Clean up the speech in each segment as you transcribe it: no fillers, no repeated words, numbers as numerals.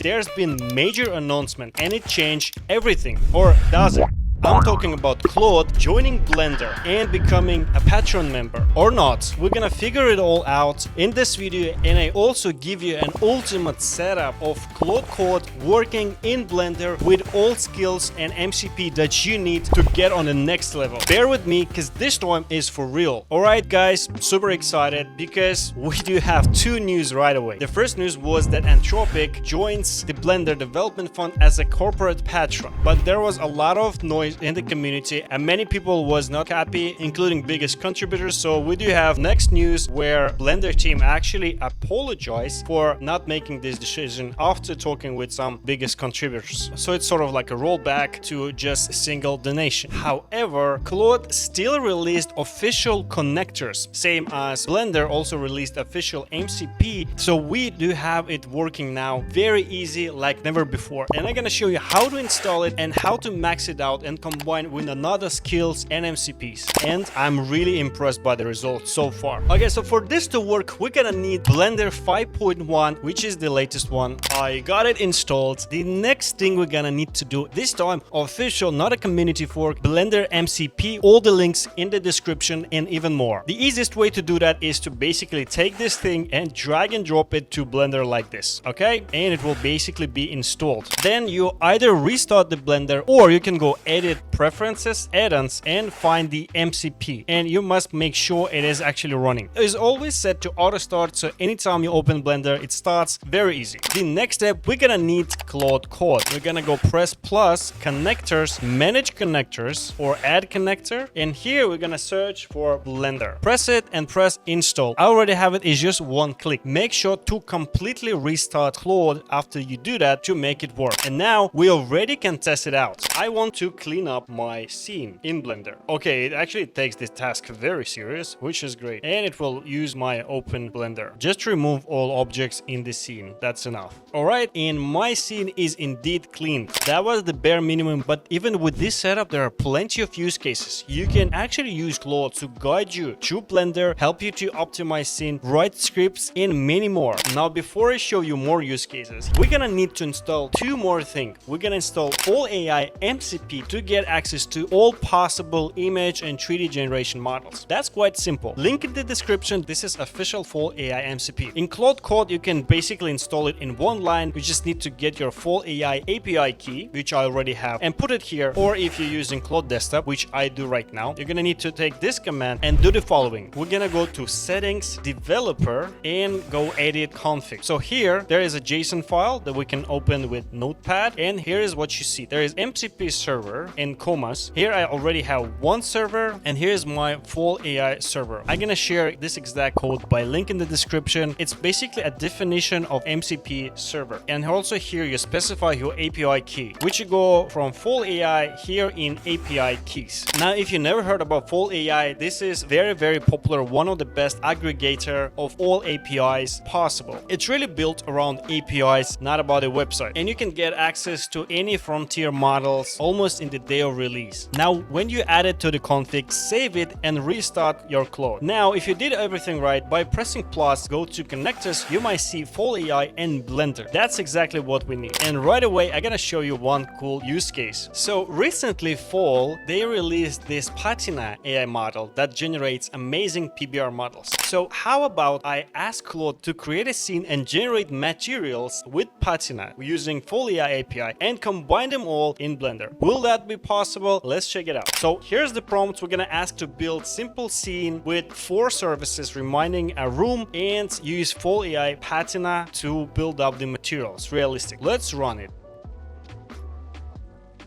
there's been major announcement and it changed everything, or does it? I'm talking about Claude joining Blender and becoming a Patreon member or not. We're gonna figure it all out in this video, and I also give you an ultimate setup of Claude Code working in Blender with all skills and MCP that you need to get on the next level. Bear with me because this time is for real. Alright guys, super excited because we do have two news right away. The first news was that Anthropic joins the Blender Development Fund as a corporate patron, but there was a lot of noise in the community and many people was not happy, including biggest contributors. So we do have next news where Blender team actually apologized for not making this decision after talking with some biggest contributors. So it's sort of like a rollback to just a single donation. However, Claude still released official connectors, same as Blender also released official MCP. So we do have it working now, very easy like never before. And I'm gonna show you how to install it and how to max it out and combine with another skills and MCPs. And I'm really impressed by the results so far. Okay, so for this to work, we're gonna need Blender 5.1, which is the latest one. I got it installed. The next thing we're gonna need to do, this time official, not a community fork, Blender MCP, all the links in the description and even more. The easiest way to do that is to basically take this thing and drag and drop it to Blender like this, okay? And it will basically be installed. Then you either restart the Blender or you can go edit preferences, add-ons, and find the MCP. And you must make sure it is actually running. It is always set to auto start, so anytime you open Blender, it starts very easy. The next step, we're gonna need Claude Code. We're gonna go press plus, connectors, manage connectors, or add connector. And here we're gonna search for Blender. Press it and press install. I already have it, it's just one click. Make sure to completely restart Claude after you do that to make it work. And now we already can test it out. I want to clean up my scene in Blender. Okay, it actually takes this task very serious, which is great. And it will use my open Blender. Just remove all objects in the scene. That's enough. Alright, and my scene is indeed cleaned. That was the bare minimum, but even with this setup, there are plenty of use cases. You can actually use Claude to guide you through Blender, help you to optimize scene, write scripts, and many more. Now, before I show you more use cases, we're gonna need to install two more things. We're gonna install fal.ai MCP to get access to all possible image and 3D generation models. That's quite simple. Link in the description. This is official fal.ai MCP. In Claude Code, you can basically install it in one line. You just need to get your fal.ai API key, which I already have, and put it here. Or if you're using Claude Desktop, which I do right now, you're gonna need to take this command and do the following. We're gonna go to settings, developer, and go edit config. So here, there is a JSON file that we can open with Notepad, and here is what you see. There is MCP server and commas. Here I already have one server, and here's my fal.ai server. I'm gonna share this exact code by link in the description. It's basically a definition of MCP server. And also here you specify your API key, which you go from fal.ai here in API keys. Now, if you never heard about fal.ai, this is very popular, one of the best aggregator of all APIs possible. It's really built around APIs, not about a website. And you can get access to any frontier models almost in the day of release. Now, when you add it to the config, save it and restart your Claude. Now, if you did everything right, by pressing plus, go to connectors, you might see fal.ai and Blender. That's exactly what we need. And right away, I'm gonna show you one cool use case. So recently, Fall, they released this Patina AI model that generates amazing PBR models. So how about I ask Claude to create a scene and generate materials with Patina using fal.ai API and combine them all in Blender. Will that be possible? Let's check it out. So here's the prompt. We're gonna ask to build simple scene with 4 surfaces reminding a room and use fal.ai Patina to build up the materials. Realistic. Let's run it.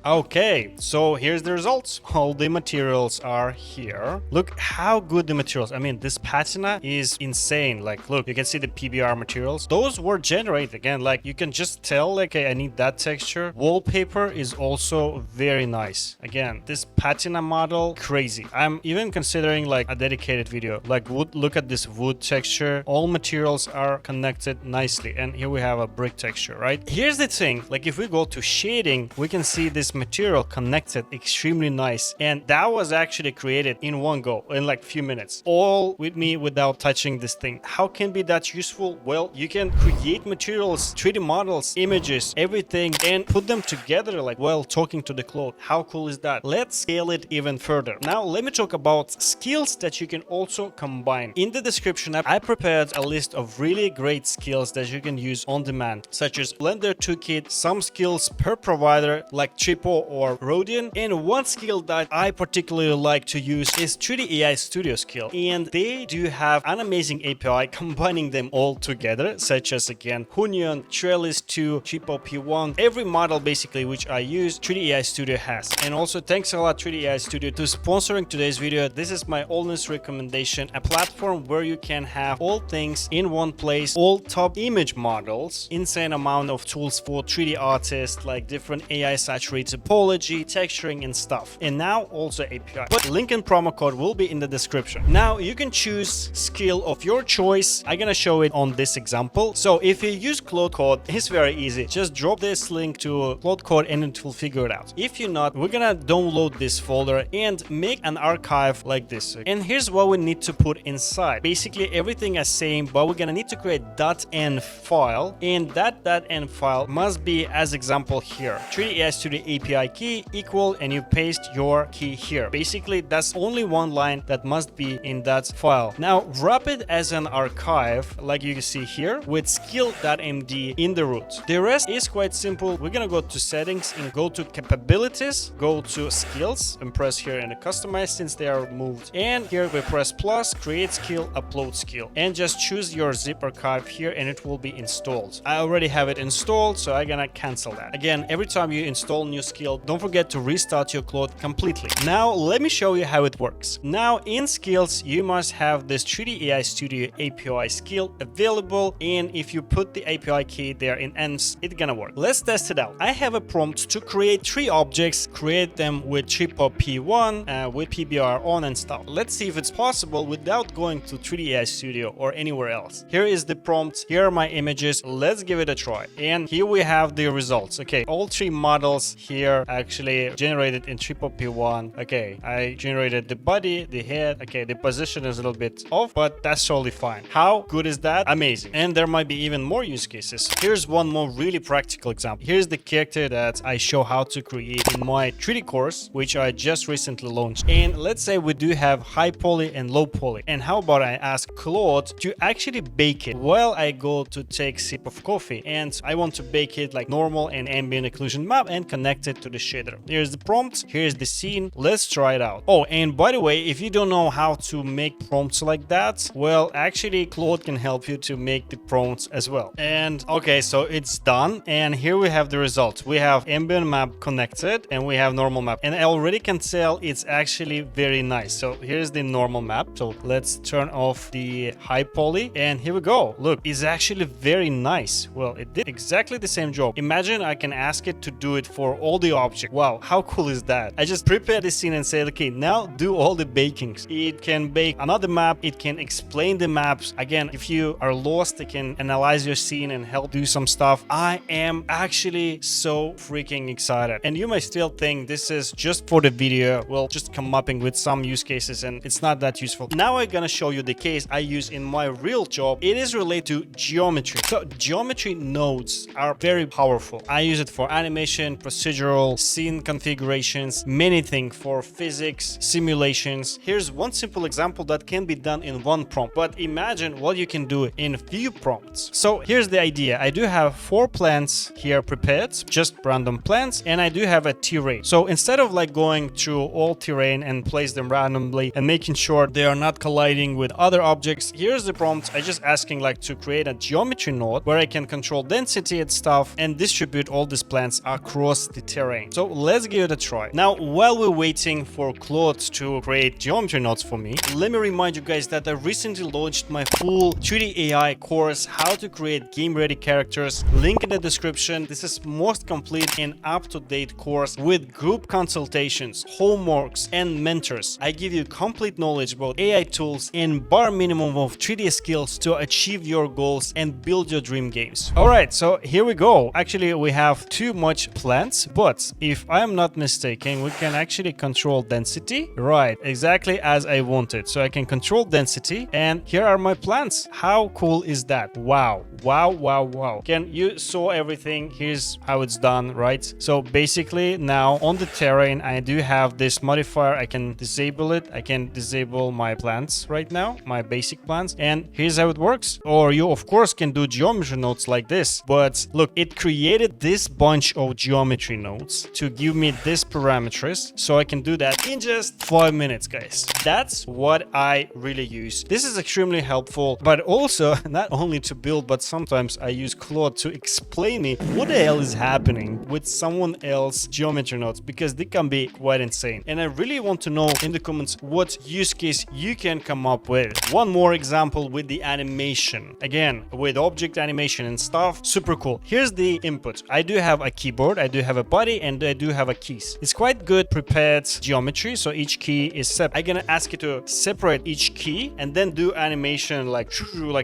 Okay, so here's the results. All the materials are here. Look how good the materials. I mean, this patina is insane. Like, look, you can see the PBR materials. Those were generated again. Like, you can just tell, like, okay, I need that texture. Wallpaper is also very nice. Again, this patina model, crazy. I'm even considering like a dedicated video. Like, wood. Look at this wood texture. All materials are connected nicely. And here we have a brick texture, right? Here's the thing. Like, if we go to shading, we can see this this material connected extremely nice. And that was actually created in one go, in like few minutes, all with me without touching this thing. How can be that useful? Well, you can create materials, 3D models, images, everything, and put them together like while talking to the Claude. How cool is that? Let's scale it even further. Now let me talk about skills that you can also combine. In the description, I prepared a list of really great skills that you can use on demand, such as Blender toolkit, some skills per provider like Tripo or Rodian, and one skill that I particularly like to use is 3D AI Studio skill. And they do have an amazing API combining them all together, such as again Hunion, Trellis 2, Tripo P1, every model basically which I use 3D AI Studio has. And also thanks a lot 3D AI Studio to sponsoring today's video. This is my honest recommendation, a platform where you can have all things in one place, all top image models, insane amount of tools for 3D artists, like different AI saturated topology, texturing and stuff. And now also API. But link and promo code will be in the description. Now you can choose skill of your choice. I'm gonna show it on this example. So if you use Claude Code, it's very easy. Just drop this link to Claude Code and it will figure it out. If you're not, we're gonna download this folder and make an archive like this. And here's what we need to put inside. Basically everything is same, but we're gonna need to create .env file, and that .env file must be as example here. 3D AI Studio API key equal, and you paste your key here. Basically that's only one line that must be in that file. Now wrap it as an archive like you can see here with skill.md in the root. The rest is quite simple. We're gonna go to settings and go to capabilities, go to skills and press here in the customize since they are moved, and here we press plus, create skill, upload skill, and just choose your zip archive here and it will be installed. I already have it installed, so I'm gonna cancel that. Again, every time you install new skill, don't forget to restart your Claude completely. Now let me show you how it works. Now in skills you must have this 3D AI Studio API skill available, and if you put the API key there in envs, it's gonna work. Let's test it out. I have a prompt to create 3 objects, create them with Tripo P1 with PBR on and stuff. Let's see if it's possible without going to 3D AI Studio or anywhere else. Here is the prompt, here are my images, let's give it a try. And here we have the results. Okay, all 3 models here actually generated in Tripo P1. Okay, I generated the body, the head. Okay, the position is a little bit off, but that's totally fine. How good is that? Amazing. And there might be even more use cases. Here's one more really practical example. Here's the character that I show how to create in my 3D course, which I just recently launched. And let's say we do have high poly and low poly. And how about I ask Claude to actually bake it while I go to take a sip of coffee, and I want to bake it like normal and ambient occlusion map and connect it to the shader. Here's the prompt, here's the scene, let's try it out. Oh, and by the way, if you don't know how to make prompts like that, well, actually Claude can help you to make the prompts as well. And okay, so it's done, and here we have the results. We have ambient map connected and we have normal map, and I already can tell it's actually very nice. So here's the normal map, so let's turn off the high poly, and here we go. Look, it's actually very nice. Well, it did exactly the same job. Imagine I can ask it to do it for all the objects. Wow, how cool is that? I just prepare the scene and say, okay, now do all the bakings. It can bake another map, it can explain the maps. Again, if you are lost, it can analyze your scene and help do some stuff. I am actually so freaking excited. And you might still think this is just for the video. Well, just come up with some use cases and it's not that useful. Now I'm gonna show you the case I use in my real job. It is related to geometry. So geometry nodes are very powerful. I use it for animation, procedural, scene configurations, many things for physics, simulations. Here's one simple example that can be done in one prompt, but imagine what you can do in few prompts. So here's the idea. I do have 4 plants here prepared, just random plants, and I do have a terrain. So instead of like going through all terrain and place them randomly and making sure they are not colliding with other objects, here's the prompt. I just asking like to create a geometry node where I can control density and stuff and distribute all these plants across the terrain. So let's give it a try. Now, while we're waiting for Claude to create geometry nodes for me, let me remind you guys that I recently launched my full 3D AI course, how to create game-ready characters. Link in the description. This is most complete and up-to-date course with group consultations, homeworks, and mentors. I give you complete knowledge about AI tools and bar minimum of 3D skills to achieve your goals and build your dream games. All right, so here we go. Actually, we have too much plants, But if I am not mistaken, we can actually control density. Right, exactly as I wanted. So I can control density, and here are my plants. How cool is that? Wow, wow, wow, wow. You saw everything. Here's how it's done, right? So basically now on the terrain, I do have this modifier. I can disable it. I can disable my plants right now, my basic plants. And here's how it works. Or you of course can do geometry nodes like this. But look, it created this bunch of geometry nodes to give me this parameters. So I can do that in just 5 minutes, guys. That's what I really use. This is extremely helpful, but also not only to build, but sometimes I use Claude to explain me what the hell is happening with someone else's geometry nodes, because they can be quite insane. And I really want to know in the comments what use case you can come up with. One more example with the animation. Again, with object animation and stuff, super cool. Here's the input. I do have a keyboard, I do have a body, and I do have a keys. It's quite good prepared geometry, so each key is separate. I'm gonna ask it to separate each key and then do animation like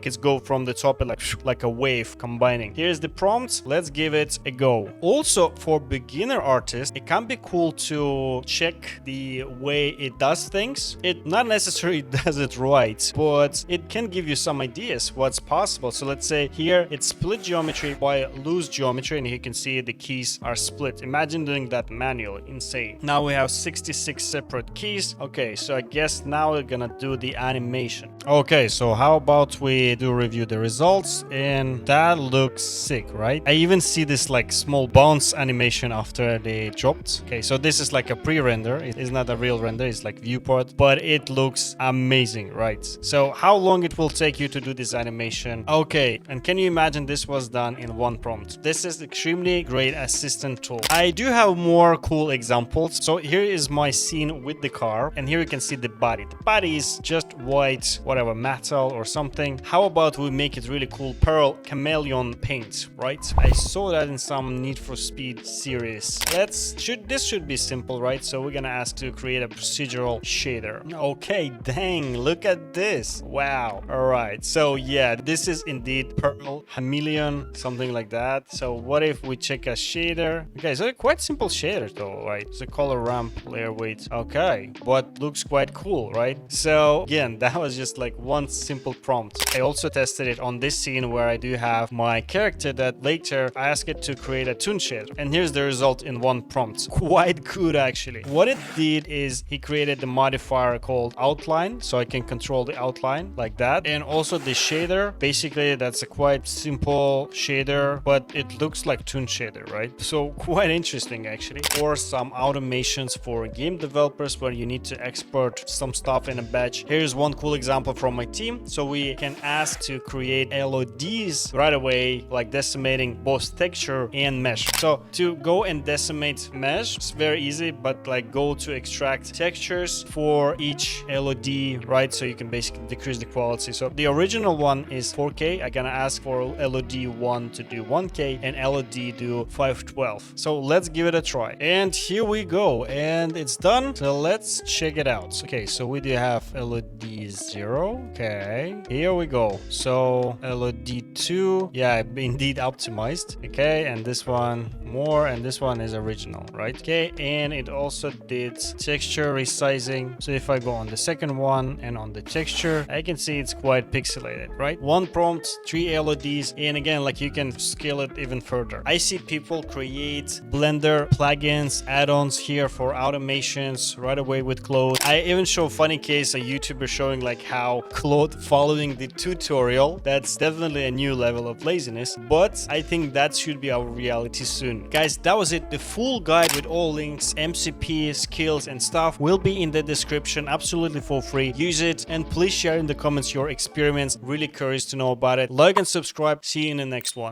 it's go from the top and like a wave combining. Here's the prompt. Let's give it a go. Also, for beginner artists, it can be cool to check the way it does things. It not necessarily does it right, but it can give you some ideas what's possible. So let's say here it's split geometry by loose geometry, and you can see the keys are split. Imagine doing that manually. Insane. Now we have 66 separate keys. Okay, so I guess now we're gonna do the animation. Okay, so how about we do review the results, and that looks sick, right? I even see this like small bounce animation after they dropped. Okay, so this is like a pre-render. It is not a real render, it's like viewport, but it looks amazing, right? So how long it will take you to do this animation? Okay, and can you imagine this was done in one prompt? This is extremely great assistant tool. I do have more cool examples. So here is my scene with the car, and here you can see the body. The body is just white, whatever, metal or something. How about we make it really cool pearl chameleon paint, right? I saw that in some Need for Speed series. This should be simple, right? So we're gonna ask to create a procedural shader. Okay, dang, look at this. Wow. All right, so yeah, this is indeed pearl chameleon, something like that. So what if we check a shader? Okay, so quite simple shader though, right? It's a color ramp, layer weight. Okay, but looks quite cool, right? So again, that was just like one simple prompt. I also tested it on this scene where I do have my character that later I asked it to create a toon shader, and here's the result in one prompt. Quite good actually. What it did is he created the modifier called outline, so I can control the outline like that, and also the shader. Basically that's a quite simple shader, but it looks like toon shader, right? So quite interesting actually. Or some automations for game developers where you need to export some stuff in a batch. Here's one cool example from my team. So we can ask to create LODs right away, like decimating both texture and mesh. So to go and decimate mesh, it's very easy, but like go to extract textures for each LOD, right? So you can basically decrease the quality. So the original one is 4K. I'm gonna ask for LOD 1 to do 1K and LOD do 512. So let's give it a try. And here we go, and it's done. So let's check it out. Okay, so we do have LOD 0. Okay, here we go. So LOD 2, yeah, indeed optimized. Okay, and this one more, and this one is original, right? Okay, and it also did texture resizing. So if I go on the second one and on the texture, I can see it's quite pixelated, right? One prompt, 3 LODs, and again, like you can scale it even further. I see people create Blender plugins, add-ons here for automations right away with Claude. I even show funny case, a YouTuber showing like how Claude following the tutorial. That's definitely a new level of laziness, but I think that should be our reality soon. Guys, that was it. The full guide with all links, MCP, skills and stuff will be in the description absolutely for free. Use it, and please share in the comments your experiments. Really curious to know about it. Like and subscribe. See you in the next one.